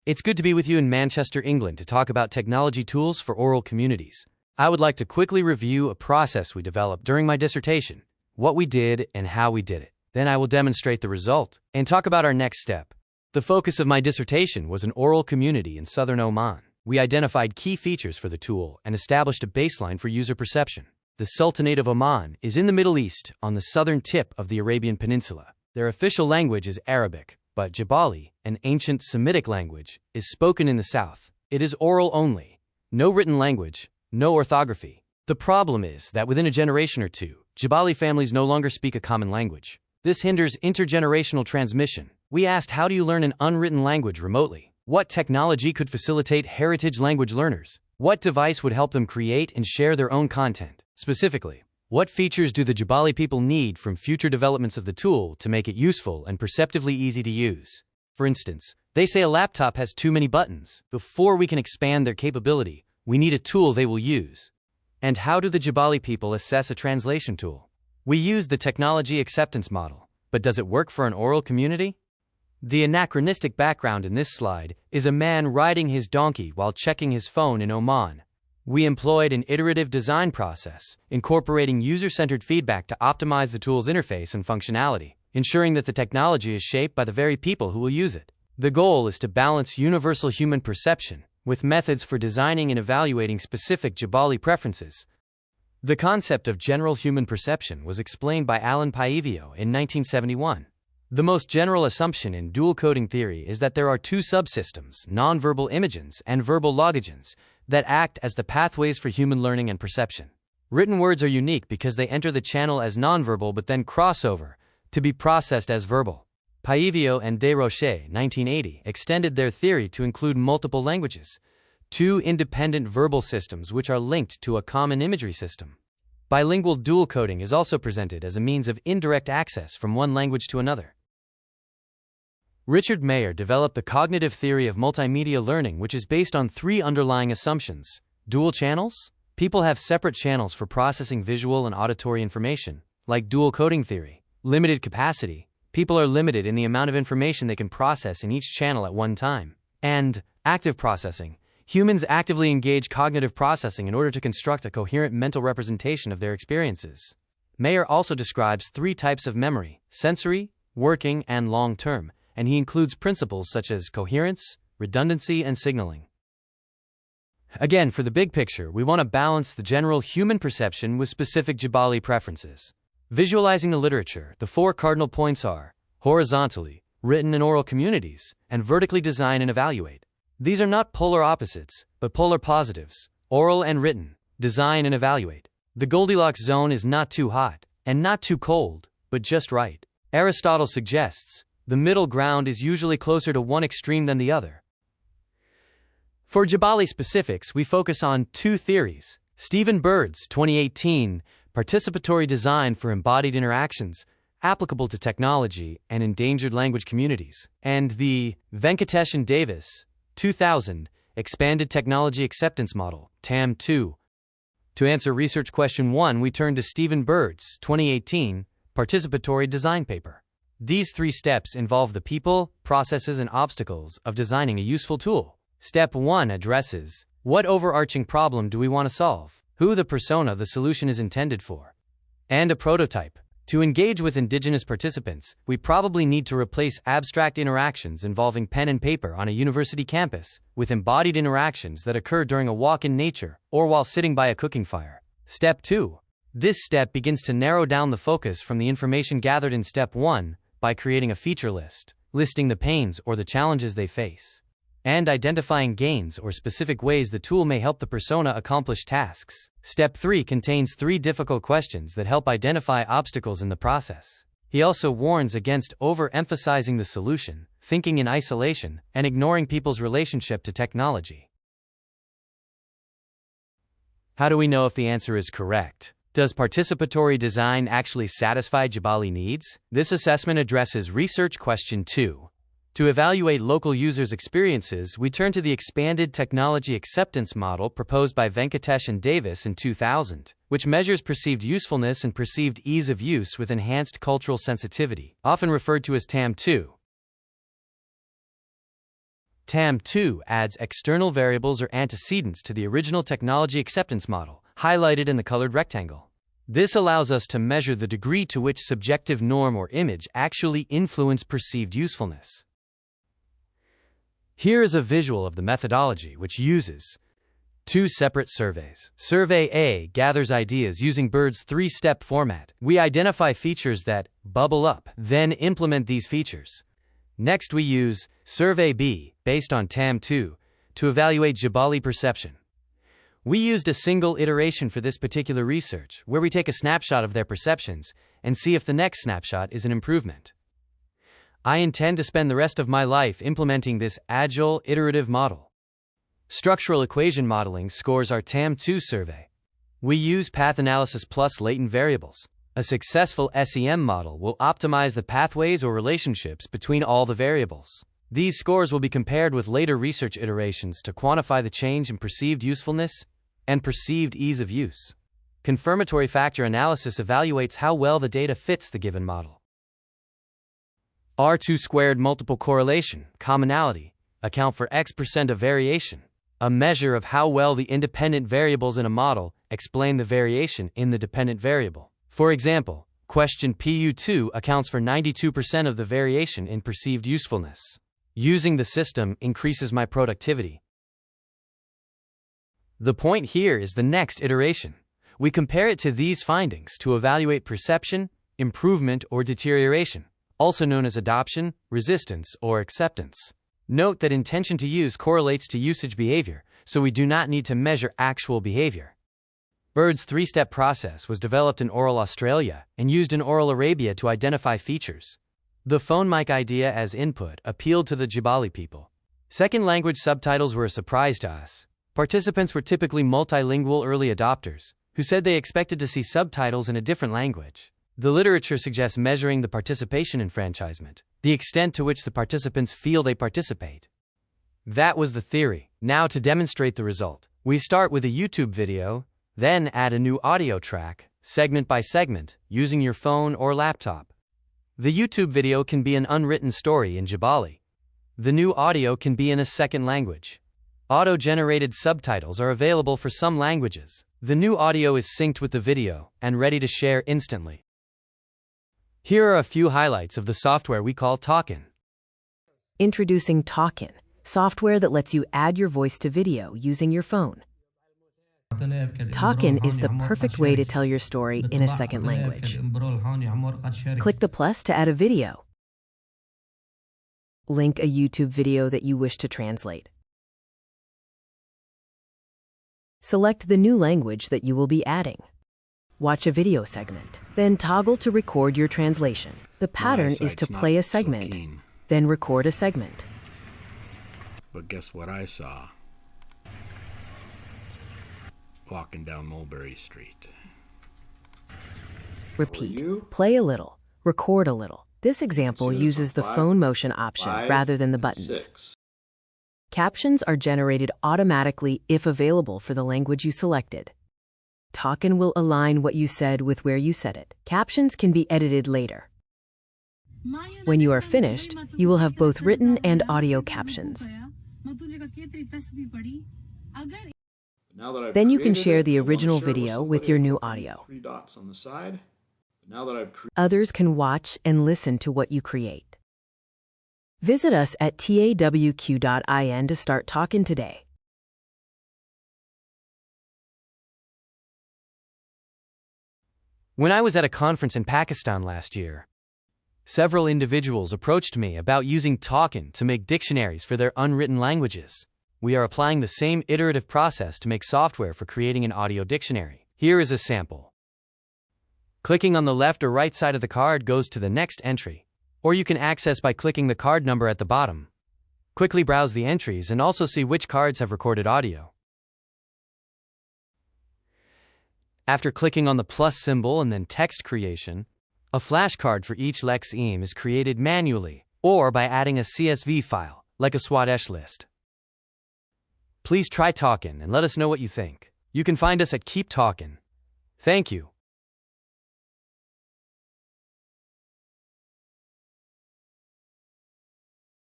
It's good to be with you in Manchester, England to talk about technology tools for oral communities. I would like to quickly review a process we developed during my dissertation, what we did and how we did it. Then I will demonstrate the result and talk about our next step. The focus of my dissertation was an oral community in southern Oman. We identified key features for the tool and established a baseline for user perception. The Sultanate of Oman is in the Middle East on the southern tip of the Arabian Peninsula. Their official language is Arabic, but Jabali, an ancient Semitic language, is spoken in the south. It is oral only. No written language, no orthography. The problem is that within a generation or two, Jabali families no longer speak a common language. This hinders intergenerational transmission. We asked, how do you learn an unwritten language remotely? What technology could facilitate heritage language learners? What device would help them create and share their own content? Specifically, what features do the Jabali people need from future developments of the tool to make it useful and perceptively easy to use? For instance, they say a laptop has too many buttons. Before we can expand their capability, we need a tool they will use. And how do the Jabali people assess a translation tool? We use the technology acceptance model, but does it work for an oral community? The anachronistic background in this slide is a man riding his donkey while checking his phone in Oman. We employed an iterative design process, incorporating user-centered feedback to optimize the tool's interface and functionality, ensuring that the technology is shaped by the very people who will use it. The goal is to balance universal human perception with methods for designing and evaluating specific Jabali preferences. The concept of general human perception was explained by Alan Paivio in 1971. The most general assumption in dual coding theory is that there are two subsystems, nonverbal imagens and verbal logogens, that act as the pathways for human learning and perception. Written words are unique because they enter the channel as nonverbal but then cross over to be processed as verbal. Paivio and Desrochers, 1980, extended their theory to include multiple languages, two independent verbal systems which are linked to a common imagery system. Bilingual dual coding is also presented as a means of indirect access from one language to another. Richard Mayer developed the cognitive theory of multimedia learning, which is based on three underlying assumptions. Dual channels? People have separate channels for processing visual and auditory information, like dual coding theory. Limited capacity. People are limited in the amount of information they can process in each channel at one time. And active processing. Humans actively engage cognitive processing in order to construct a coherent mental representation of their experiences. Mayer also describes three types of memory: sensory, working, and long-term, and he includes principles such as coherence, redundancy, and signaling. Again, for the big picture, we want to balance the general human perception with specific Jabali preferences. Visualizing the literature, the four cardinal points are horizontally, written and oral communities, and vertically design and evaluate. These are not polar opposites, but polar positives, oral and written, design and evaluate. The Goldilocks zone is not too hot, and not too cold, but just right. Aristotle suggests, the middle ground is usually closer to one extreme than the other. For Jabali specifics, we focus on two theories: Stephen Bird's 2018 Participatory Design for Embodied Interactions, applicable to technology and endangered language communities, and the Venkatesh and Davis 2000 Expanded Technology Acceptance Model, TAM2. To answer research question 1, we turn to Stephen Bird's 2018 Participatory Design paper. These three steps involve the people, processes, and obstacles of designing a useful tool. Step 1 addresses, what overarching problem do we want to solve? Who the persona the solution is intended for? And a prototype. To engage with indigenous participants, we probably need to replace abstract interactions involving pen and paper on a university campus with embodied interactions that occur during a walk in nature or while sitting by a cooking fire. Step 2. This step begins to narrow down the focus from the information gathered in Step 1 by creating a feature list, listing the pains or the challenges they face, and identifying gains or specific ways the tool may help the persona accomplish tasks. Step 3 contains three difficult questions that help identify obstacles in the process. He also warns against overemphasizing the solution, thinking in isolation, and ignoring people's relationship to technology. How do we know if the answer is correct? Does participatory design actually satisfy Jabali needs? This assessment addresses research question 2. To evaluate local users' experiences, we turn to the Expanded Technology Acceptance Model proposed by Venkatesh and Davis in 2000, which measures perceived usefulness and perceived ease of use with enhanced cultural sensitivity, often referred to as TAM2. TAM2 adds external variables or antecedents to the original technology acceptance model, highlighted in the colored rectangle. This allows us to measure the degree to which subjective norm or image actually influence perceived usefulness. Here is a visual of the methodology, which uses two separate surveys. Survey A gathers ideas using Bird's three-step format. We identify features that bubble up, then implement these features. Next, we use Survey B, based on TAM2, to evaluate Jabali perception. We used a single iteration for this particular research, where we take a snapshot of their perceptions and see if the next snapshot is an improvement. I intend to spend the rest of my life implementing this agile, iterative model. Structural equation modeling scores our TAM2 survey. We use path analysis plus latent variables. A successful SEM model will optimize the pathways or relationships between all the variables. These scores will be compared with later research iterations to quantify the change in perceived usefulness and perceived ease of use. Confirmatory factor analysis evaluates how well the data fits the given model. R2 squared multiple correlation, commonality, account for X% of variation, a measure of how well the independent variables in a model explain the variation in the dependent variable. For example, question PU2 accounts for 92% of the variation in perceived usefulness. Using the system increases my productivity. The point here is the next iteration. We compare it to these findings to evaluate perception, improvement, or deterioration, also known as adoption, resistance, or acceptance. Note that intention to use correlates to usage behavior, so we do not need to measure actual behavior. Bird's three-step process was developed in Oral Australia and used in Oral Arabia to identify features. The phone mic idea as input appealed to the Jabali people. Second language subtitles were a surprise to us. Participants were typically multilingual early adopters, who said they expected to see subtitles in a different language. The literature suggests measuring the participation enfranchisement, the extent to which the participants feel they participate. That was the theory. Now to demonstrate the result. We start with a YouTube video, then add a new audio track, segment by segment, using your phone or laptop. The YouTube video can be an unwritten story in Jabali. The new audio can be in a second language. Auto-generated subtitles are available for some languages. The new audio is synced with the video and ready to share instantly. Here are a few highlights of the software we call tawq-in. Introducing tawq-in, software that lets you add your voice to video using your phone. tawq-in is the perfect way to tell your story in a second language. Click the plus to add a video. Link a YouTube video that you wish to translate. Select the new language that you will be adding. Watch a video segment, then toggle to record your translation. The pattern is to play a segment, then record a segment. But guess what I saw? Walking down Mulberry Street. Repeat. Play a little, record a little. This example uses the phone motion option rather than the buttons. Captions are generated automatically if available for the language you selected. tawq-in will align what you said with where you said it. Captions can be edited later. When you are finished, you will have both written and audio captions. Then you can share the original video with your new audio. Others can watch and listen to what you create. Visit us at tawq.in to start tawq-in today. When I was at a conference in Pakistan last year, several individuals approached me about using tawq-in to make dictionaries for their unwritten languages. We are applying the same iterative process to make software for creating an audio dictionary. Here is a sample. Clicking on the left or right side of the card goes to the next entry, or you can access by clicking the card number at the bottom. Quickly browse the entries and also see which cards have recorded audio. After clicking on the plus symbol and then text creation, a flashcard for each GLECC is created manually, or by adding a CSV file, like a Swadesh list. Please try tawq-in and let us know what you think. You can find us at Keep Talkin'. Thank you.